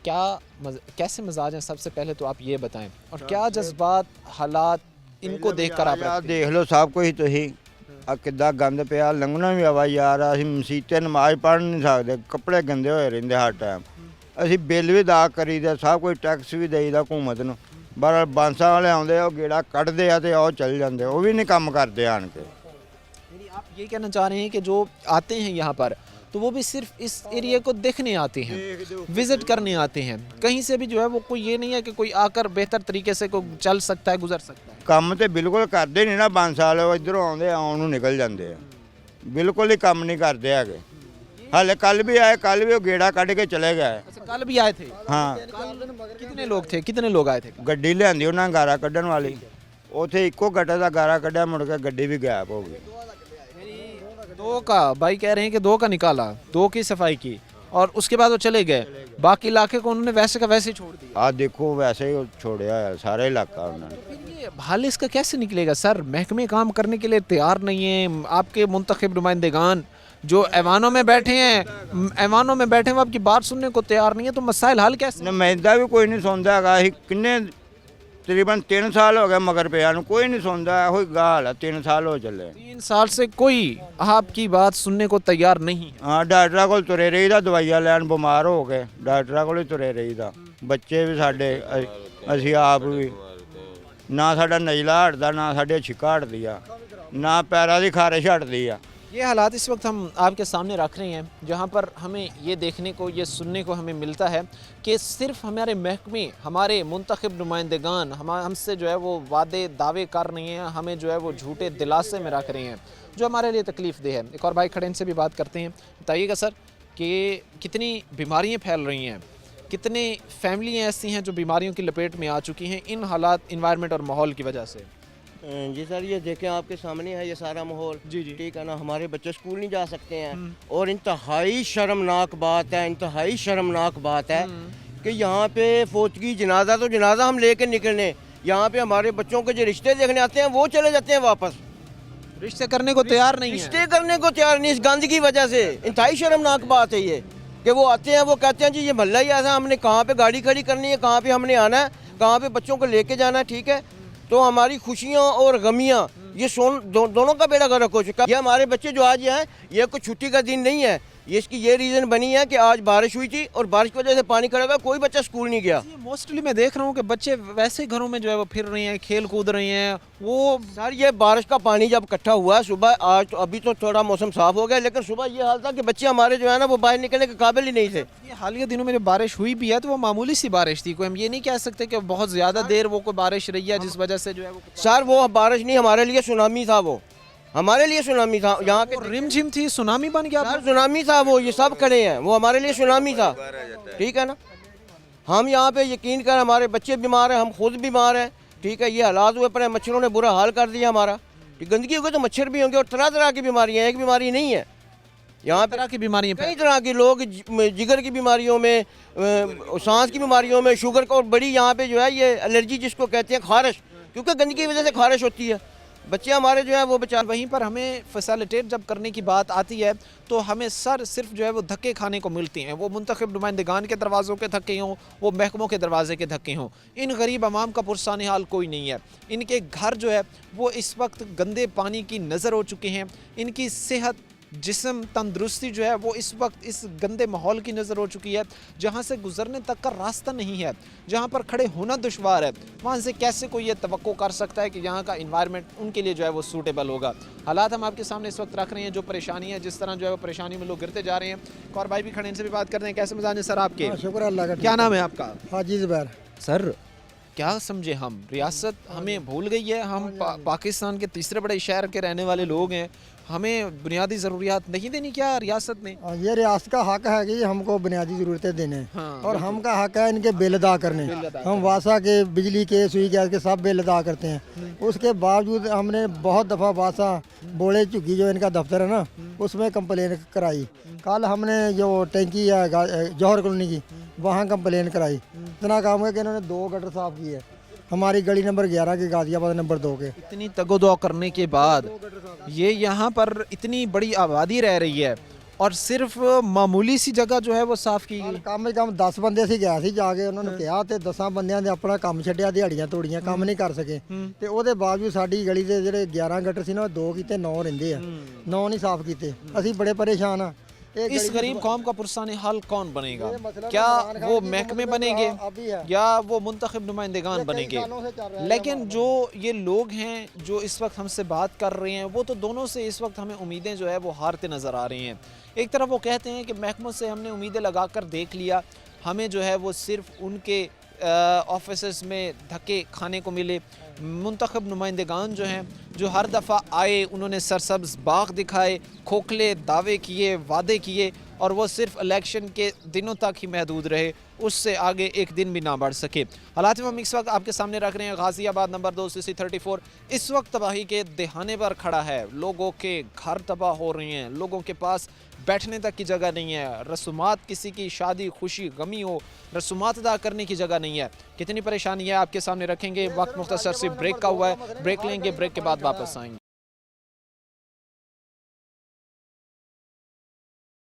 कैसे मिजाज हैं, सबसे पहले तो आप ये बताएं, और क्या जज्बात, हालात इनको देख कर आप देख लो सब कुछ तो ही किदा गंद पिया, लंघना भी आवा यार। ਅਸੀਂ ਮਸੀਤੇ ਨਮਾਜ਼ ਪੜ੍ਹ ਨਹੀਂ ਸਕਦੇ, ਕੱਪੜੇ ਗੰਦੇ ਹੋਏ ਰਹਿੰਦੇ ਹਰ ਟਾਈਮ। ਅਸੀਂ ਬਿੱਲ ਵੀ ਅਦਾ ਕਰੀਦਾ, ਸਭ ਕੁਝ ਟੈਕਸ ਵੀ ਦੇਈਦਾ ਹਕੂਮਤ ਨੂੰ। ਪਰ ਬਾਂਸਾਂ ਵਾਲੇ ਆਉਂਦੇ ਉਹ ਗੇੜਾ ਕੱਢਦੇ ਆ ਤੇ ਉਹ ਚੱਲ ਜਾਂਦੇ, ਉਹ ਵੀ ਨਹੀਂ ਕੰਮ ਕਰਦੇ ਆਣ ਕੇ। आप ये कहना चाह रहे हैं कि जो आते हैं यहाँ पर तो वो भी सिर्फ इस एरिया को देखने आते हैं, विजिट करने आते हैं, कहीं से भी जो है वो कोई ये नहीं है कि कोई आकर बेहतर तरीके से कोई चल सकता है, गुजर सकता है। ਕੰਮ ਤੇ ਬਿਲਕੁਲ ਕਰਦੇ ਨਹੀਂ ਨਾ ਬਾਂਸਾਂ ਵਾਲੇ, ਉਹ ਇੱਧਰੋਂ ਆਉਂਦੇ ਆਉਣ ਨੂੰ ਨਿਕਲ ਜਾਂਦੇ ਆ, ਬਿਲकुल ਹੀ ਕੰਮ ਨਹੀਂ ਕਰਦੇ ਹੈਗੇ। ਹਾਲੇ ਕੱਲ ਵੀ ਆਏ, ਕੱਲ ਵੀ ਉਹ ਗੇੜਾ ਕੱਢ ਕੇ ਚਲੇ ਗਏ। अच्छा, कल भी आए थे? ਹਾਂ, कितने लोग थे, कितने लोग आए थे? ਗੱਡੀ ਲਿਆਂਦੀ ਉਹਨਾਂ ਗਾਰਾ ਕੱਢਣ ਵਾਲੀ, ਉੱਥੇ ਇੱਕੋ ਗੱਟੇ ਦਾ ਗਾਰਾ ਕੱਢਿਆ, ਮੁੜ ਕੇ ਗੱਡੀ ਵੀ ਗਾਇਬ ਹੋ ਗਈ। दो का भाई कह रहे हैं कि 2 का निकाला, 2 की सफाई की और उसके बाद वो चले गए, बाकी इलाके को उन्होंने वैसे का वैसे ही छोड़ दिया। ਆ ਦੇਖੋ वैसे ही छोड़िया है सारा इलाका उन्होंने। फिर ये हाल इसका कैसे निकलेगा सर? महकमे काम करने के लिए तैयार नहीं है, आपके मुंतखब नुमाइंदेगान जो ऐवानों में बैठे हैं, ऐवानों में बैठे हैं, वो आपकी बात सुनने को तैयार नहीं है, तो मसाइल हल कैसे? नुमाइंदा भी कोई नहीं सुनता है। ਅਸੀਂ ਕਿੰਨੇ तकरीबन 3 साल हो गए मगर पिया ਨੂੰ, कोई नहीं सुनता है। कोई गाल है, 3 साल हो चले। 3 साल से कोई आपकी बात सुनने को तैयार नहीं है। हाँ, डॉक्टरों को तुरे रहीदा, दवाइयाँ लैन, बीमार हो गए डॉक्टरों को तुरे रहीदा। बच्चे भी साडे, ਅਸੀਂ ਆਪ ਵੀ ਨਾ ਸਾਡਾ ਨਜ਼ਲਾ ਹਟਦਾ, ਨਾ ਸਾਡੇ ਛਿੱਕਾ ਹਟਦੀ ਆ, ਨਾ ਪੈਰਾਂ ਦੀ ਖਾਰਿਸ਼ ਹਟਦੀ ਆ। ये हालात इस वक्त हम आपके सामने रख रहे हैं, जहाँ पर हमें ये देखने को, ये सुनने को हमें मिलता है कि सिर्फ हमारे महकमे, हमारे मुंतखब नुमाइंदेगान हमसे जो है वो वादे दावे कर रहे हैं, हमें जो है वो झूठे दिलासे में रख रहे हैं, जो हमारे लिए तकलीफ़ दे है। एक और भाई खड़े, इनसे भी बात करते हैं। बताइएगा सर कि कितनी बीमारियाँ फैल रही हैं, कितने फैमिलियाँ ऐसी हैं जो बीमारियों की लपेट में आ चुकी हैं इन हालात, इन्वायरमेंट और माहौल की वजह से? जी सर, ये देखें आपके सामने है ये सारा माहौल। जी, ठीक है ना। हमारे बच्चे स्कूल नहीं जा सकते हैं और इंतहाई शर्मनाक बात है, इंतहाई शर्मनाक बात है कि यहाँ पे फौतगी जनाजा तो जनाजा हम लेके निकलने, यहाँ पे हमारे बच्चों के जो रिश्ते देखने आते हैं वो चले जाते हैं वापस, रिश्ते करने को तैयार नहीं है। रिश्ते करने को तैयार नहीं, इस गंद की वजह से। इंतहाई शर्मनाक बात है ये कि वो आते हैं, वो कहते हैं जी ये मोहल्ला ही ऐसा, हमने कहाँ पे गाड़ी खड़ी करनी है, कहाँ पे हमने आना है, कहाँ पे बच्चों को लेके जाना है। ठीक है, तो हमारी खुशियाँ और गमियाँ ये दोनों का बेड़ा गर्क हो चुका है। ये हमारे बच्चे जो आज हैं, ये कोई छुट्टी का दिन नहीं है, ये इसकी ये रीज़न बनी है कि आज बारिश हुई थी और बारिश की वजह से पानी खड़ा था, कोई बच्चा स्कूल नहीं गया। मोस्टली मैं देख रहा हूँ कि बच्चे वैसे घरों में जो है वो फिर रहे हैं, खेल कूद रहे हैं। वो सर ये बारिश का पानी जब इकट्ठा हुआ सुबह, आज तो अभी तो थोड़ा मौसम साफ हो गया, लेकिन सुबह ये हाल था कि बच्चे हमारे जो है ना वो बाहर निकलने के काबिल ही नहीं थे। ये हालिया दिनों में जो बारिश हुई भी है तो वो मामूली सी बारिश थी, कोई हम ये नहीं कह सकते कि बहुत ज़्यादा देर वो कोई बारिश रही है जिस वजह से जो है वो सर वो बारिश नहीं, हमारे लिए सुनामी था, वो हमारे लिए सुनामी था। यहाँ के रिमझिम थी, सुनामी बन गया। सर सुनामी था, वो ये सब खड़े हैं, वो हमारे लिए सुनामी था, ठीक है ना। हम यहाँ पे यकीन कर, हमारे बच्चे बीमार हैं, हम खुद बीमार हैं, ठीक है। ये हालात हुए पर मच्छरों ने बुरा हाल कर दिया हमारा। गंदगी होगी तो मच्छर भी होंगे और तरह तरह की बीमारियाँ, एक बीमारी नहीं है यहाँ पे, तरह की बीमारियाँ कई तरह के लोग जिगर की बीमारियों में, सांस की बीमारियों में, शुगर का, और बड़ी यहाँ पे जो है ये एलर्जी जिसको कहते हैं खारिश, क्योंकि गंदगी की वजह से खारिश होती है। बच्चे हमारे जो है वो बेचारे, वहीं पर हमें फैसिलिटेट जब करने की बात आती है तो हमें सिर्फ जो है वो धक्के खाने को मिलते हैं। वो मुंतखब नुमाइंदगान के दरवाज़ों के धक्के हों, वो महकमों के दरवाजे के धक्के हों। इन गरीब आवाम का पुरसानी हाल कोई नहीं है। इनके घर जो है वो इस वक्त गंदे पानी की नज़र हो चुके हैं। इनकी सेहत, जिस्म, तंदुरुस्ती जो है वो इस वक्त इस गंदे माहौल की नज़र हो चुकी है, जहाँ से गुजरने तक का रास्ता नहीं है, जहाँ पर खड़े होना दुश्वार है। वहाँ से कैसे कोई ये तवक्को कर सकता है कि यहाँ का इन्वायरमेंट उनके लिए जो है वो सूटेबल होगा। हालात हम आपके सामने इस वक्त रख रहे हैं, जो परेशानी है, जिस तरह जो है वो परेशानी में लोग गिरते जा रहे हैं। एक और भाई भी खड़े, इनसे भी बात करते हैं। कैसे मिजाज है सर आपके? शुक्र अल्लाह का। क्या नाम है आपका? हाजी ज़ुबैर। सर क्या समझे हम, रियासत हमें भूल गई है। हम पाकिस्तान के तीसरे बड़े शहर के रहने वाले लोग हैं, हमें बुनियादी ज़रूरियात नहीं देनी क्या रियासत ने? ये रियासत का हक है कि हमको बुनियादी ज़रूरतें देने, हाँ, और हम का हक है इनके बिल अदा करने। हम वासा के, बिजली के, सुई गैस के सब बिल अदा करते हैं। उसके बावजूद हमने बहुत दफ़ा वासा बोले चुकी जो इनका दफ्तर है ना, उसमें कंप्लेन कराई। कल हमने जो टैंकी है जौहर कॉलोनी की, वहाँ कंप्लेन कराई। इतना काम है कि इन्होंने 2 गटर साफ़ किए हमारी गली नंबर 11 के, गाजियाबाद नंबर 2 के। इतनी तगोदो करने के बाद ये यहाँ पर इतनी बड़ी आबादी रह रही है और सिर्फ मामूली सी जगह जो है वो साफ़ की गई। कम से कम 10 ਬੰਦੇ ਸੀ ਗਿਆ ਸੀ ਜਾ ਕੇ ਉਹਨਾਂ ਨੂੰ ਕਿਹਾ ਤੇ 10 ਬੰਦਿਆਂ ਦੇ ਆਪਣਾ ਕੰਮ ਛੱਡਿਆ, ਦਿਹਾੜੀਆਂ ਤੋੜੀਆਂ, ਕੰਮ ਨਹੀਂ ਕਰ ਸਕੇ। ਤੇ ਉਹਦੇ ਬਾਵਜੂਦ ਸਾਡੀ ਗਲੀ ਦੇ ਜਿਹੜੇ 11 ਗਟਰ ਸੀ ਨਾ, 2 ਕੀਤੇ, 9 ਰਹਿੰਦੇ ਆ, 9 ਨਹੀਂ ਸਾਫ਼ ਕੀਤੇ। ਅਸੀਂ ਬੜੇ ਪਰੇਸ਼ਾਨ ਆ। इस गरीब कौम का पुरसानी हाल कौन बनेगा? क्या वो महकमे बनेंगे या वो मुंतखब नुमाइंदगान बनेंगे? लेकिन जो ये लोग हैं जो इस वक्त हमसे बात कर रहे हैं, वो तो दोनों से इस वक्त हमें उम्मीदें जो है वो हारते नज़र आ रही हैं। एक तरफ वो कहते हैं कि महकमों से हमने उम्मीदें लगा कर देख लिया, हमें जो है वो सिर्फ उनके ऑफिस में धक्के खाने को मिले। मुंतखब नुमाइंदगान जो हैं, जो हर दफ़ा आए उन्होंने सरसब्ज़ बाग दिखाए, खोखले दावे किए, वादे किए, और वो सिर्फ इलेक्शन के दिनों तक ही महदूद रहे, उससे आगे एक दिन भी ना बढ़ सके। हालात में हम इस वक्त आपके सामने रख रहे हैं गाज़ियाबाद नंबर 2 CC 34 इस वक्त तबाही के दहाने पर खड़ा है। लोगों के घर तबाह हो रहे हैं, लोगों के पास बैठने तक की जगह नहीं है। रसूमात, किसी की शादी, खुशी, गमी हो, रसूमात अदा करने की जगह नहीं है। कितनी परेशानी है आपके सामने रखेंगे। वक्त मुख्तसर से ब्रेक का हुआ है, ब्रेक लेंगे, ब्रेक के बाद वापस आएंगे।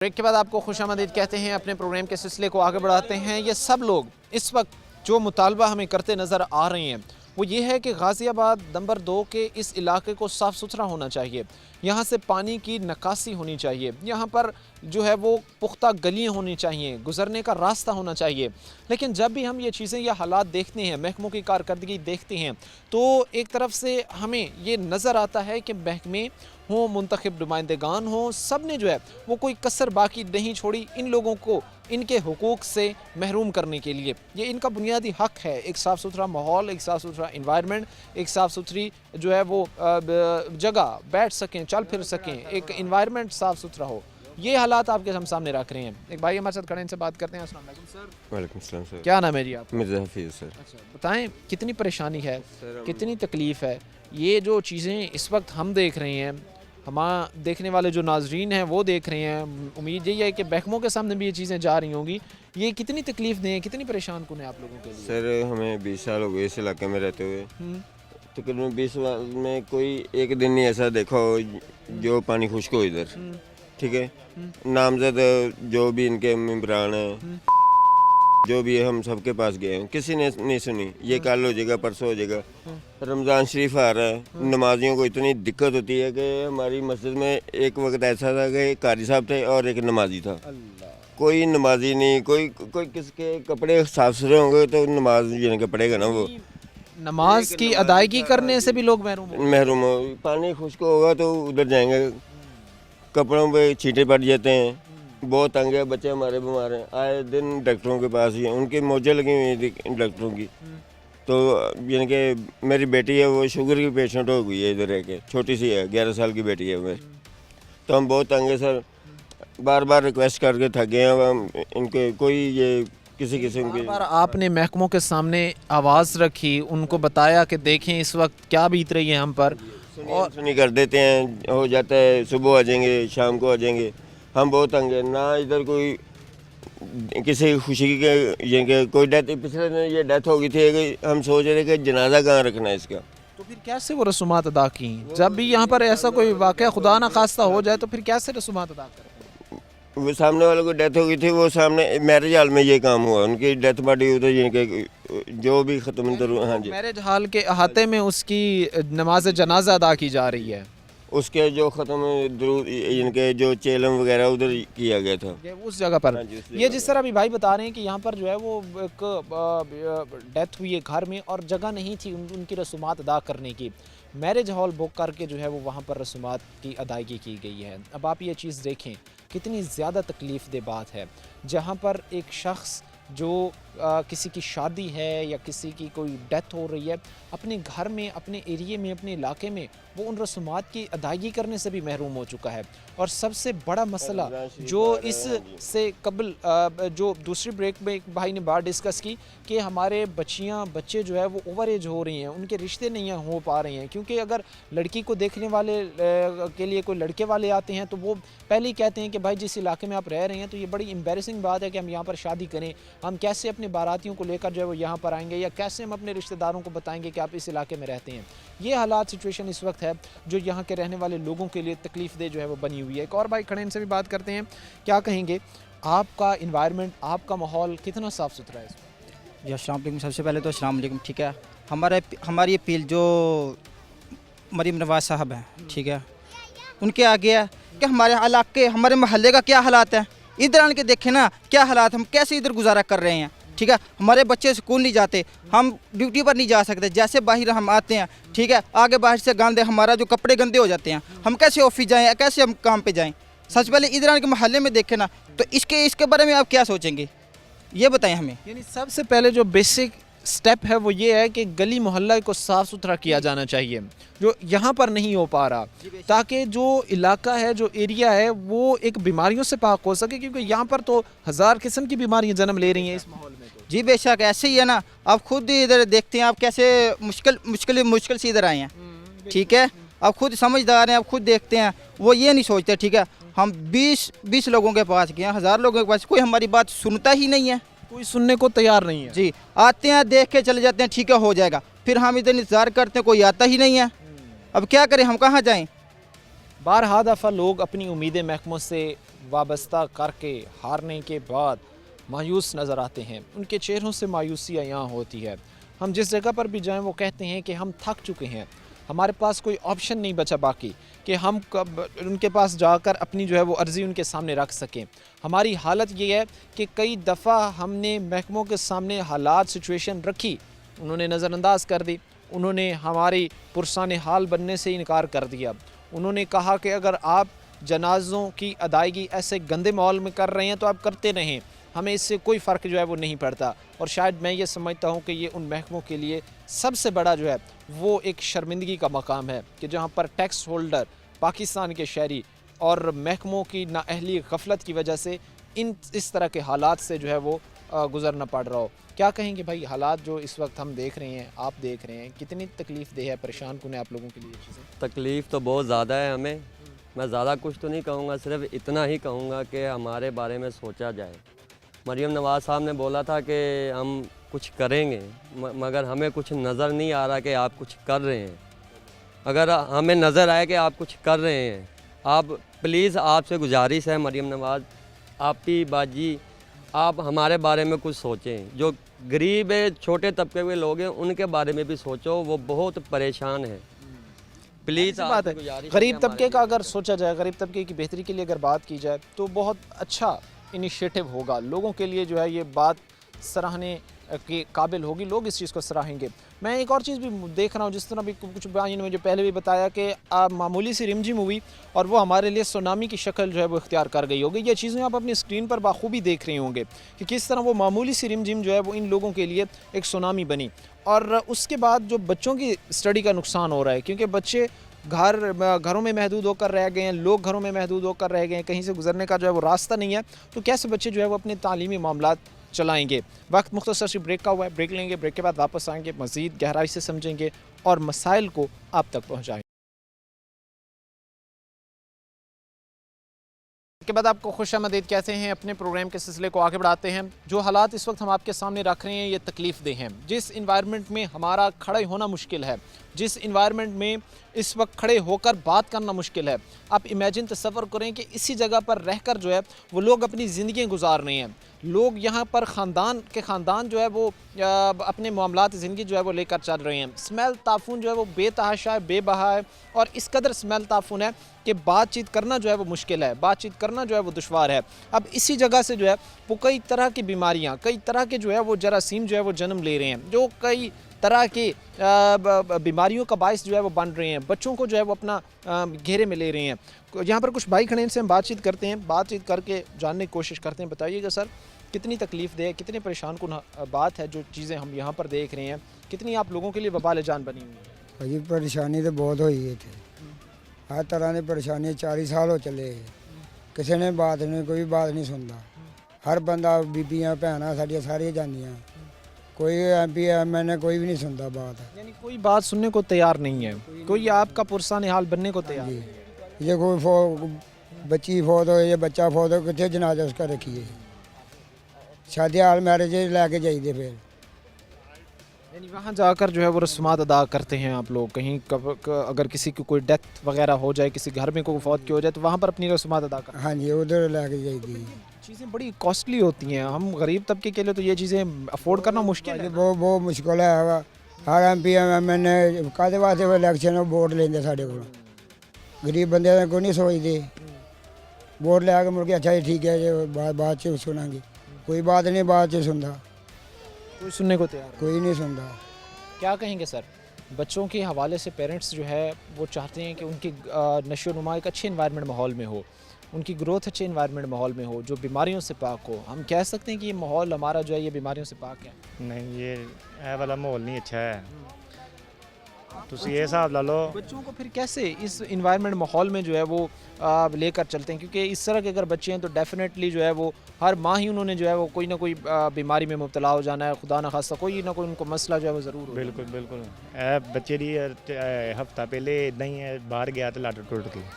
ब्रेक के बाद आपको खुशामदीद कहते हैं। अपने प्रोग्राम के सिलसिले को आगे बढ़ाते हैं। ये सब लोग इस वक्त जो मुतालबा हमें करते नज़र आ रहे हैं वो ये है कि गाज़ियाबाद नंबर 2 के इस इलाके को साफ़ सुथरा होना चाहिए। यहाँ से पानी की निकासी होनी चाहिए, यहाँ पर जो है वो पुख्ता गलियाँ होनी चाहिए, गुज़रने का रास्ता होना चाहिए। लेकिन जब भी हम ये चीज़ें या हालात देखते हैं, महकमों की कारकर्दगी देखते हैं, तो एक तरफ से हमें ये नज़र आता है कि महकमे हों, मुंतखब नुमाइंदगान हों, सब ने जो है वो कोई कसर बाकी नहीं छोड़ी इन लोगों को इनके हुकूक से महरूम करने के लिए। ये इनका बुनियादी हक है, एक साफ़ सुथरा माहौल, एक साफ़ सुथरा इन्वायरमेंट, एक साफ़ सुथरी जो है वो जगह बैठ सकें, चल फिर सकें, एक इन्वायरमेंट साफ़ सुथरा हो। ये हालात आपके हम सामने रख रहे हैं। एक भाई हमारे साथ खड़े, इनसे बात करते हैं। अस्सलाम वालेकुम सर। वालेकुम सलाम सर। क्या नाम है जी आप? मिर्ज़ा हफीज़ सर। अच्छा बताएं, कितनी परेशानी है, कितनी तकलीफ़ है? ये जो चीज़ें इस वक्त हम देख रहे हैं, हमारा देखने वाले जो नाजरीन हैं वो देख रहे हैं, उम्मीद यही है कि महकमों के सामने भी ये चीज़ें जा रही होंगी। ये कितनी तकलीफ़ दें, कितनी परेशान कुन है आप लोगों के लिए? सर हमें 20 साल हो गए इस इलाके में रहते हुए। तकरीबन 20 साल में कोई एक दिन नहीं ऐसा देखा हो जो पानी खुश्क हो इधर। ठीक है, नामजद जो भी इनके मेम्बरान हैं जो भी है हम सबके पास गए हैं, किसी ने नहीं सुनी। ये कल हो जाएगा, परसों हो जाएगा। रमज़ान शरीफ आ रहा है, नमाजियों को इतनी दिक्कत होती है कि हमारी मस्जिद में एक वक्त ऐसा था कि एक कारी साहब थे और एक नमाजी था। कोई नमाजी नहीं, कोई किसके कपड़े साफ सुथरे होंगे तो नमाज यानी कि पड़ेगा ना। वो नमाज की अदायगी करने से भी लोग महरूम हो। पानी खुश्क होगा तो उधर जाएंगे, कपड़ों पे छींटे पड़ जाते हैं। बहुत तंग है, बच्चे हमारे बीमार हैं, आए दिन डॉक्टरों के पास ही हैं, उनकी मौजें लगी हुई थी डॉक्टरों की। तो यानी कि मेरी बेटी है वो शुगर की पेशेंट हो गई है, इधर रह के छोटी सी है, 11 साल की बेटी है मेरी। तो हम बहुत तंग है सर, बार बार रिक्वेस्ट करके थक गए हैं हम इनके। कोई ये किसी किस्म की बार आपने महकमों के सामने आवाज़ रखी, उनको बताया कि देखें इस वक्त क्या बीत रही है हम पर, और सुनी कर देते हैं, हो जाता है सुबह आ जाएंगे, शाम को आ जाएंगे। हम बहुत तंग हैं ना, इधर कोई किसी खुशी के ये कोई डेथ, पिछले दिन ये डेथ हो गई थी कि हम सोच रहे थे कि जनाजा कहाँ रखना है इसका। तो फिर कैसे वो रसूमात अदा की? जब भी यहाँ पर ऐसा कोई वाक़या खुदा ना खास्ता हो जाए तो फिर कैसे रसूमात अदा करें? वो सामने वालों को डेथ हो गई थी, वो सामने मैरिज हॉल में ये काम हुआ, उनकी डेथ पार्टी उधर ये कि जो भी ख़त्म। हाँ जी, मैरिज हॉल के अहाते में उसकी नमाज जनाजा अदा की जा रही है। उसके जो ख़त्म इनके जो चेलम वगैरह उधर किया गया था, ये उस जगह पर। हाँ जी, उस ये जिस तरह अभी भाई बता रहे हैं कि यहाँ पर जो है वो एक डेथ हुई है घर में और जगह नहीं थी उनकी रसूमात अदा करने की। मैरिज हॉल बुक करके जो है वो वहाँ पर रसूमात की अदायगी की गई है। अब आप ये चीज़ देखें कितनी ज़्यादा तकलीफ़ दे बात है, जहाँ पर एक शख्स जो किसी की शादी है या किसी की कोई डेथ हो रही है, अपने घर में, अपने एरिए में, अपने इलाके में वो उन रसूमात की अदायगी करने से भी महरूम हो चुका है। और सबसे बड़ा मसला जो इससे कबल जो दूसरी ब्रेक में एक भाई ने बात डिस्कस की कि हमारे बच्चे जो है वो ओवर एज हो रही हैं, उनके रिश्ते नहीं हो पा रहे हैं, क्योंकि अगर लड़की को देखने वाले के लिए कोई लड़के वाले आते हैं तो वो पहले ही कहते हैं कि भाई जिस इलाके में आप रह रहे हैं तो ये बड़ी एम्बेरसिंग बात है कि हम यहाँ पर शादी करें, हम कैसे अपने बारातियों को लेकर जो है वो यहाँ पर आएंगे, या कैसे हम अपने रिश्तेदारों को बताएंगे कि आप इस इलाके में रहते हैं। ये हालात सिचुएशन इस वक्त है जो यहाँ के रहने वाले लोगों के लिए तकलीफ दे जो है वो बनी हुई है। एक और भाई खड़े, इनसे भी बात करते हैं, क्या कहेंगे आपका इन्वायरमेंट, आपका माहौल कितना साफ़ सुथरा है? जी अस्सलाम वालेकुम। सबसे पहले तो अस्सलाम वालेकुम। ठीक है, हमारी अपील जो मरीम नवाज साहब हैं, ठीक है, उनके आगे है कि हमारे इलाके, हमारे मोहल्ले का क्या हालात है, इधर आने के देखें ना क्या हालात, हम कैसे इधर गुजारा कर रहे हैं। ठीक है, हमारे बच्चे स्कूल नहीं जाते, हम ड्यूटी पर नहीं जा सकते, जैसे बाहर हम आते हैं, ठीक है, आगे बाहर से गंदे, हमारा जो कपड़े गंदे हो जाते हैं, हम कैसे ऑफिस जाएं, कैसे हम काम पे जाएं। सबसे पहले इधर आने के मोहल्ले में देखें ना, तो इसके बारे में आप क्या सोचेंगे, ये बताएं हमें। यानी सबसे पहले जो बेसिक स्टेप है वो ये है कि गली मोहल्ला को साफ़ सुथरा किया जाना चाहिए, जो यहाँ पर नहीं हो पा रहा, ताकि जो इलाका है, जो एरिया है, वो एक बीमारियों से पाक हो सके, क्योंकि यहाँ पर तो हज़ार किस्म की बीमारियाँ जन्म ले रही हैं इस माहौल में। जी बेशक ऐसे ही है ना, आप खुद इधर देखते हैं आप कैसे मुश्किल से इधर आए हैं। ठीक है, आप खुद समझदार हैं, आप खुद देखते हैं, वो ये नहीं सोचते। ठीक है, हम 20 लोगों के पास गए, 1000 लोगों के पास, कोई हमारी बात सुनता ही नहीं है, कोई सुनने को तैयार नहीं है। जी, आते हैं देख के चले जाते हैं, ठीक है हो जाएगा, फिर हम इधर इंतजार करते हैं, कोई आता ही नहीं है। अब क्या करें, हम कहाँ जाएं? बारहा दफ़ा लोग अपनी उम्मीदें महकमों से वाबस्ता करके हारने के बाद मायूस नज़र आते हैं, उनके चेहरों से मायूसी यहाँ होती है। हम जिस जगह पर भी जाएं वो कहते हैं कि हम थक चुके हैं, हमारे पास कोई ऑप्शन नहीं बचा बाकी कि हम कब उनके पास जाकर अपनी जो है वो अर्ज़ी उनके सामने रख सकें। हमारी हालत ये है कि कई दफ़ा हमने महकमों के सामने हालात सिचुएशन रखी, उन्होंने नज़रअंदाज कर दी, उन्होंने हमारी पुरसान हाल बनने से इनकार कर दिया। उन्होंने कहा कि अगर आप जनाज़ों की अदायगी ऐसे गंदे माहौल में कर रहे हैं तो आप करते रहें, हमें इससे कोई फ़र्क जो है वो नहीं पड़ता। और शायद मैं ये समझता हूँ कि ये उन महकमों के लिए सबसे बड़ा जो है वो एक शर्मिंदगी का मकाम है कि जहाँ पर टैक्स होल्डर, पाकिस्तान के शहरी और महकमों की नाअहली गफलत की वजह से इस तरह के हालात से जो है वो गुजरना पड़ रहा हो। क्या कहेंगे भाई, हालात जो इस वक्त हम देख रहे हैं, आप देख रहे हैं, कितनी तकलीफ़ देह है, परेशान कुन है आप लोगों के लिए चीज़ें? तकलीफ़ तो बहुत ज़्यादा है हमें, मैं ज़्यादा कुछ तो नहीं कहूँगा, सिर्फ इतना ही कहूँगा कि हमारे बारे में सोचा जाए। मरीम नवाज़ साहब ने बोला था कि हम कुछ करेंगे, मगर हमें कुछ नज़र नहीं आ रहा कि आप कुछ कर रहे हैं। अगर हमें नज़र आए कि आप कुछ कर रहे हैं, आप प्लीज़, आपसे गुजारिश है मरीम नवाज़, आपकी बाजी, आप हमारे बारे में कुछ सोचें, जो गरीब है, छोटे तबके के लोग हैं, उनके बारे में भी सोचो, वो बहुत परेशान है। प्लीज़ बात है, गरीब तबके का अगर सोचा जाए, गरीब तबके की बेहतरी के लिए अगर बात की जाए तो बहुत अच्छा इनिशिएटिव होगा लोगों के लिए, जो है ये बात सराहने के काबिल होगी, लोग इस चीज़ को सराहेंगे। मैं एक और चीज़ भी देख रहा हूँ, जिस तरह भी कुछ भाइयों ने मुझे पहले भी बताया कि मामूली सी रिमझिम हुई और वो हमारे लिए सुनामी की शक्ल जो है वो इख्तियार कर गई होगी। ये चीज़ें आप अपनी स्क्रीन पर बाखूबी देख रहे होंगे कि किस तरह वो मामूली सी रिमझिम जो है वो इन लोगों के लिए एक सुनामी बनी। और उसके बाद जो बच्चों की स्टडी का नुकसान हो रहा है, क्योंकि बच्चे घरों में महदूद होकर रह गए हैं, लोग घरों में महदूद होकर रह गए हैं, कहीं से गुजरने का जो है वो रास्ता नहीं है, तो कैसे बच्चे जो है वो अपने तालीमी मामलात चलाएंगे। वक्त मुख्तसर सी ब्रेक का हुआ है, ब्रेक लेंगे, ब्रेक के बाद वापस आएंगे, मज़ीद गहराई से समझेंगे और मसाइल को आप तक पहुँचाएंगे। के बाद आपको खुशामदीद कहते हैं, अपने प्रोग्राम के सिलसिले को आगे बढ़ाते हैं। जो हालात इस वक्त हम आपके सामने रख रहे हैं ये तकलीफ़ देह हैं। जिस इन्वायरमेंट में हमारा खड़े होना मुश्किल है, जिस इन्वायरमेंट में इस वक्त खड़े होकर बात करना मुश्किल है, आप इमेजिन तसव्वुर करें कि इसी जगह पर रहकर जो है वो लोग अपनी ज़िंदगी गुजार रहे हैं। लोग यहाँ पर ख़ानदान जो है वो अपने मामलात ज़िंदगी जो है वो लेकर चल रहे हैं। स्मेल ताफून जो है वो बेतहाशा है, बेबहा है और इस कदर स्मेल ताफून है कि बातचीत करना जो है वो मुश्किल है, बातचीत करना जो है वो दुश्वार है। अब इसी जगह से जो है वो कई तरह की बीमारियाँ, कई तरह के जो है वो जरासीम जो है वो जन्म ले रहे हैं, जो कई तरह की बीमारियों का बायस जो है वो बन रहे हैं, बच्चों को जो है वो अपना घेरे में ले रहे हैं। यहाँ पर कुछ भाई खड़े हैं, इनसे हम बातचीत करते हैं, बातचीत करके जानने की कोशिश करते हैं। बताइएगा सर, कितनी तकलीफ़ दे, कितनी परेशान कुन बात है जो चीज़ें हम यहाँ पर देख रहे हैं, कितनी आप लोगों के लिए वबाल जान बनी हुई है? भाई परेशानी तो बहुत हुई है थे, हर तरह की परेशानी 40 साल हो चले, किसी ने बात नहीं, कोई बात नहीं सुनता। हर बंदा, बीबियाँ भैन साड़ियाँ सारियाँ जानियाँ, कोई MP MN कोई भी नहीं सुनता बात। यानी कोई बात सुनने को तैयार नहीं है, कोई आपका पुरसान हाल बनने को तैयार नहीं है। ये कोई बच्ची फौत हो, ये बच्चा फौत हो, कितने जनाजा उसका रखिए, शादी हाल मैरिज लैके जाइए फिर। यानी वहाँ जाकर जो है वो रस्मात अदा करते हैं आप लोग। कहीं अगर किसी की कोई डेथ वगैरह हो जाए, किसी घर में कोई फौत की हो जाए, तो वहाँ पर अपनी रस्मात अदा करते हैं। हाँ जी, उधर लैके जाइए। चीज़ें बड़ी कॉस्टली होती हैं, हम गरीब तबके के लिए तो ये चीज़ें अफोर्ड करना मुश्किल है। बहुत मुश्किल है। हर MP MN कादे वास्ते इलेक्शन वोट लेंदे साढ़े को, गरीब बंदे को नहीं सोचते। वोट लैके मुड़ के अच्छा जी ठीक है जी बाद च सुनांगे, कोई बात नहीं बाद च सुनता, कोई सुनने को तैयार, कोई नहीं सुनता। क्या कहेंगे सर, बच्चों के हवाले से पेरेंट्स जो है वो चाहते हैं कि उनकी नशो नुमा एक अच्छे इन्वायरमेंट माहौल में हो, उनकी ग्रोथ अच्छे इन्वायरमेंट माहौल में हो, जो बीमारियों से पाक हो। हम कह सकते हैं कि ये माहौल हमारा जो है ये बीमारियों से पाक है? नहीं, ये वाला माहौल नहीं अच्छा है। तुसी ये हिसाब ला लो, बच्चों को फिर कैसे इस इन्वायरमेंट माहौल में जो है वो लेकर चलते हैं? क्योंकि इस तरह के अगर बच्चे हैं तो डेफिनेटली जो है वो हर माह ही उन्होंने जो है वो कोई ना कोई बीमारी में मुब्तला हो जाना है, खुदा न खास्ता कोई ना कोई उनको मसला जो है वो ज़रूर। बिल्कुल बिल्कुल। बच्चे दी हफ्ता पहले इदा ही बाहर गया तो लत्त टुट गई,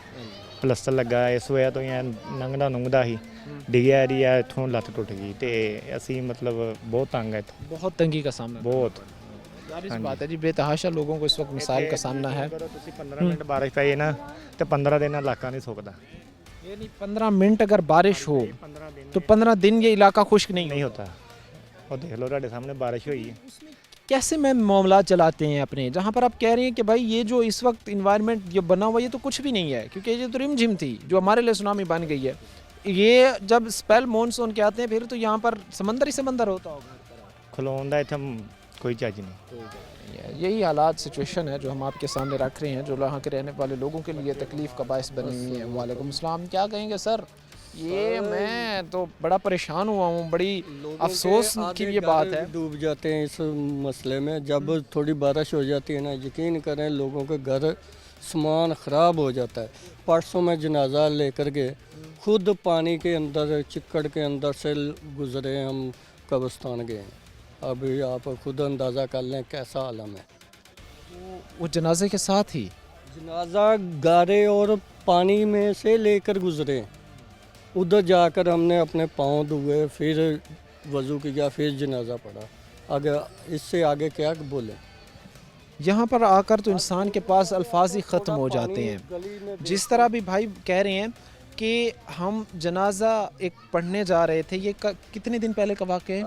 प्लस्तर लगा, इस होया तो लंघदा नुंघदा ही डिग्या जी, इत्थों लत्त टुट गई। तो असी मतलब बहुत तंग है, बहुत तंगी का सामना, बहुत इस बात है जी। बेतहाशा लोगों को इस वक्त मिसाइल का सामना है। 15 मिनट बारिश पई ना तो 15 दिन इलाका नहीं सुकता। यानी 15 मिनट अगर बारिश हो तो 15 दिन ये इलाका खुश्क नहीं होता। और देख लो ਤੁਹਾਡੇ सामने बारिश हुई है। कैसे में मामला चलाते हैं अपने, जहाँ पर आप कह रहे हैं कि भाई ये जो इस वक्त इन्वायरमेंट जो बना हुआ ये तो कुछ भी नहीं है, क्योंकि ये तो रिमझिम थी जो हमारे लिए सुनामी बन गई है। ये जब स्पेल मॉनसून के आते हैं फिर तो यहाँ पर समंदर ही समंदर होता होगा, खलोन दा इत्थे कोई चज नहीं। यही हालात सिचुएशन है जो हम आपके सामने रख रहे हैं, जो यहाँ के रहने वाले लोगों के लिए तकलीफ़ का बायस बनी हुई है। वालेकुम सलाम, क्या कहेंगे सर? ये मैं तो बड़ा परेशान हुआ हूँ, बड़ी अफसोस की ये बात है। डूब जाते हैं इस मसले में। जब थोड़ी बारिश हो जाती है ना, यकीन करें लोगों के घर सामान ख़राब हो जाता है। परसों में जनाजा लेकर के खुद पानी के अंदर, चिक्कड़ के अंदर से गुज़रे, हम कब्रिस्तान गए। अभी आप खुद अंदाज़ा कर लें कैसा आलम है। वो जनाजे के साथ ही जनाजा गारे और पानी में से लेकर गुज़रे, उधर जाकर हमने अपने पाँव धोए, फिर वज़ू किया, फिर जनाजा पढ़ा। अगर इससे आगे क्या बोले? यहाँ पर आकर तो इंसान के पास अल्फाज ही ख़त्म हो जाते हैं। जिस तरह भी भाई कह रहे हैं कि हम जनाजा एक पढ़ने जा रहे थे। ये कितने दिन पहले का वाक़या है?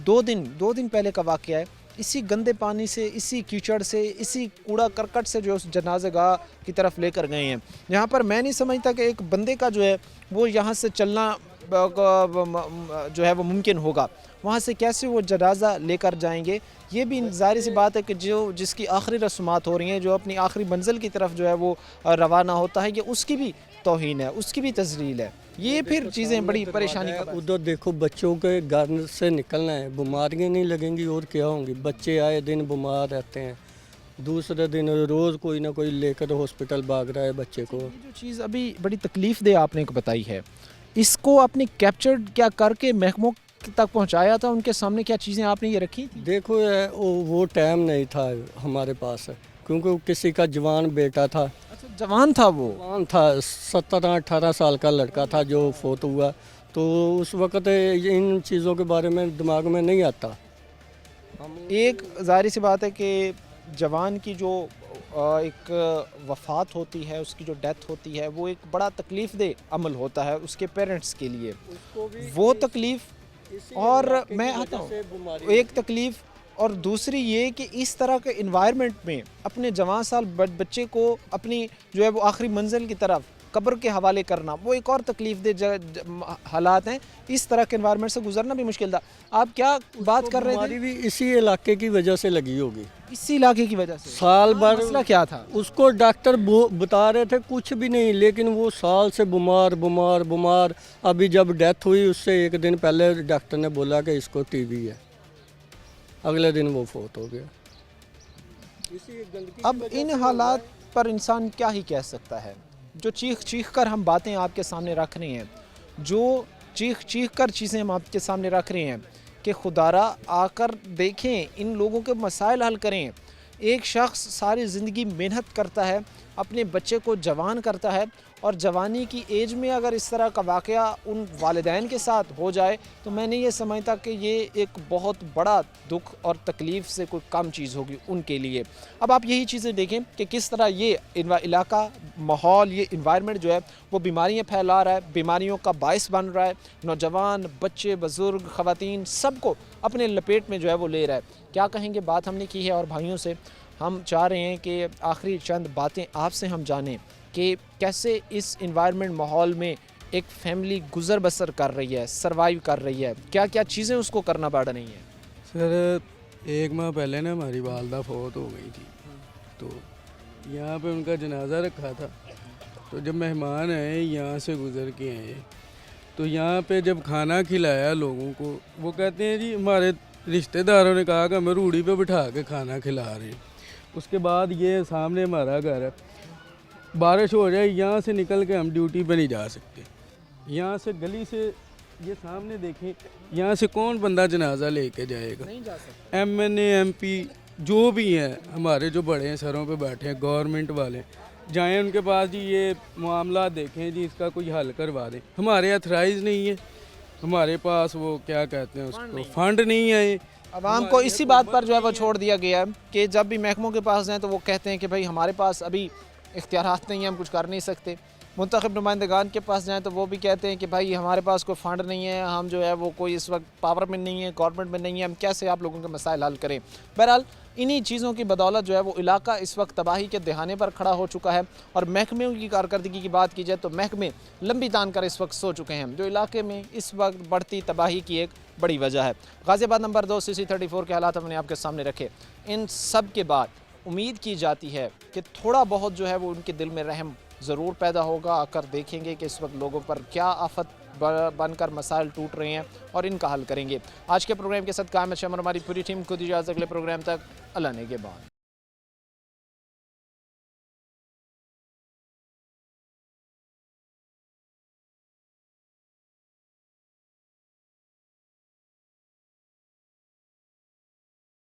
2 दिन पहले का वाक़या है। इसी गंदे पानी से, इसी कीचड़ से, इसी कूड़ा करकट से जो उस जनाज़गाह की तरफ लेकर गए हैं। यहाँ पर मैं नहीं समझता कि एक बंदे का जो है वो यहाँ से चलना जो है वो मुमकिन होगा। वहाँ से कैसे वो जनाजा लेकर जाएंगे? ये भी ज़ाहिर सी बात है कि जिसकी आखिरी रस्मात हो रही हैं, जो अपनी आखिरी मंजिल की तरफ जो है वो रवाना होता है, ये उसकी भी तौहीन है, उसकी भी तज़लील है। ये फिर चीज़ें बड़ी परेशानी का। उधर देखो, बच्चों के घर से निकलना है, बीमारियाँ नहीं लगेंगी और क्या होंगी। बच्चे आए दिन बीमार रहते हैं, दूसरे दिन रोज़ कोई ना कोई लेकर हॉस्पिटल भाग रहा है बच्चे को। जो चीज़ अभी बड़ी तकलीफ़ दे आपने को बताई है, इसको आपने कैप्चर क्या करके महकमों तक पहुंचाया था? उनके सामने क्या चीज़ें आपने ये रखी थी? देखो वो टाइम नहीं था हमारे पास, क्योंकि किसी का जवान बेटा था। अच्छा, जवान था वो? जवान था, 17-18 साल का लड़का था जो फोत हुआ। तो उस वक़्त इन चीज़ों के बारे में दिमाग में नहीं आता। एक ज़ाहिर सी बात है कि जवान की जो एक वफ़ात होती है, उसकी जो डेथ होती है, वो एक बड़ा तकलीफ़ दे अमल होता है उसके पेरेंट्स के लिए। वो तकलीफ़ और मैं आता हूँ एक तकलीफ़, और दूसरी ये कि इस तरह के इन्वायरमेंट में अपने जवान साल बच्चे को अपनी जो है वो आखिरी मंजिल की तरफ कब्र के हवाले करना, वो एक और तकलीफ़ दे हालात हैं। इस तरह के इन्वायरमेंट से गुजरना भी मुश्किल था। आप क्या बात कर रहे थे? बीमारी भी इसी इलाके की वजह से लगी होगी। इसी इलाके की वजह से? साल भर मसला क्या था? उसको डॉक्टर बता रहे थे कुछ भी नहीं, लेकिन वो साल से बीमार। अभी जब डेथ हुई उससे एक दिन पहले डॉक्टर ने बोला कि इसको टीबी है, अगले दिन वो फोत हो गया। अब इन हालात पर इंसान क्या ही कह सकता है? जो चीख कर हम बातें आपके सामने रख रहे हैं, जो चीख कर चीज़ें हम आपके सामने रख रहे हैं कि खुदारा आकर देखें, इन लोगों के मसाइल हल करें। एक शख्स सारी ज़िंदगी मेहनत करता है, अपने बच्चे को जवान करता है, और जवानी की एज में अगर इस तरह का वाक़या उन वालिदैन के साथ हो जाए तो मैं नहीं ये समझता कि ये एक बहुत बड़ा दुख और तकलीफ़ से कोई कम चीज़ होगी उनके लिए। अब आप यही चीज़ें देखें कि किस तरह ये इलाका, माहौल, ये इन्वायरमेंट जो है वो बीमारियाँ फैला रहा है, बीमारियों का बायस बन रहा है। नौजवान, बच्चे, बुज़ुर्ग, ख़वातीन सबको अपने लपेट में जो है वो ले रहा है। क्या कहेंगे? बात हमने की है और भाइयों से हम चाह रहे हैं कि आखिरी चंद बातें आपसे हम जानें कि कैसे इस इन्वायरमेंट माहौल में एक फैमिली गुज़र बसर कर रही है, सरवाइव कर रही है, क्या क्या चीज़ें उसको करना पड़ रही हैं। सर 1 माह पहले ना हमारी वालदा फौत हो गई थी, तो यहाँ पे उनका जनाजा रखा था। तो जब मेहमान आए, यहाँ से गुज़र के आए, तो यहाँ पे जब खाना खिलाया लोगों को, वो कहते हैं जी हमारे रिश्तेदारों ने कहा कि हमें रूढ़ी पे बिठा के खाना खिला रहे हैं। उसके बाद ये सामने हमारा घर है, बारिश हो जाए यहाँ से निकल के हम ड्यूटी पे नहीं जा सकते। यहाँ से गली से ये सामने देखें, यहाँ से कौन बंदा जनाजा लेके जाएगा? नहीं जा सकते। MNA MP जो भी हैं, हमारे जो बड़े हैं सरों पे बैठे हैं, गवर्नमेंट वाले, जाएं उनके पास जी, ये मामला देखें जी, इसका कोई हल करवा दें। हमारे अथराइज नहीं है, हमारे पास वो क्या कहते हैं उसको, फंड नहीं है। आवाम को इसी बात पर जो है वो छोड़ दिया गया है कि जब भी महकमों के पास जाएँ तो वो कहते हैं कि भाई हमारे पास अभी इख्तियारात नहीं है, हम कुछ कर नहीं सकते। मुंतखब नुमाइंदगान के पास जाएँ तो वो भी कहते हैं कि भाई हमारे पास कोई फ़ंड नहीं है, हम जो है वो कोई इस वक्त पावर में नहीं है, गवर्नमेंट में नहीं है, हम कैसे आप लोगों के मसाइल हल करें। बहरहाल इन्हीं चीज़ों की बदौलत जो है वो इलाका इस वक्त तबाही के दहाने पर खड़ा हो चुका है। और महकमे की कारकर्दगी की बात की जाए तो महकमे लंबी तान कर इस वक्त सो चुके हैं, जो इलाके में इस वक्त बढ़ती तबाही की एक बड़ी वजह है। गाज़ियाबाद नंबर 2 CC34 के हालात हमने आपके सामने रखे। इन सब के बाद उम्मीद की जाती है कि थोड़ा बहुत जो है वो उनके दिल में रहम ज़रूर पैदा होगा, आकर देखेंगे कि इस वक्त लोगों पर क्या आफत बनकर मसाइल टूट रहे हैं और इनका हल करेंगे। आज के प्रोग्राम के साथ कायम शमर हमारी पूरी टीम खुद इजाज़त, अगले प्रोग्राम तक अल्लाह ने के बाद।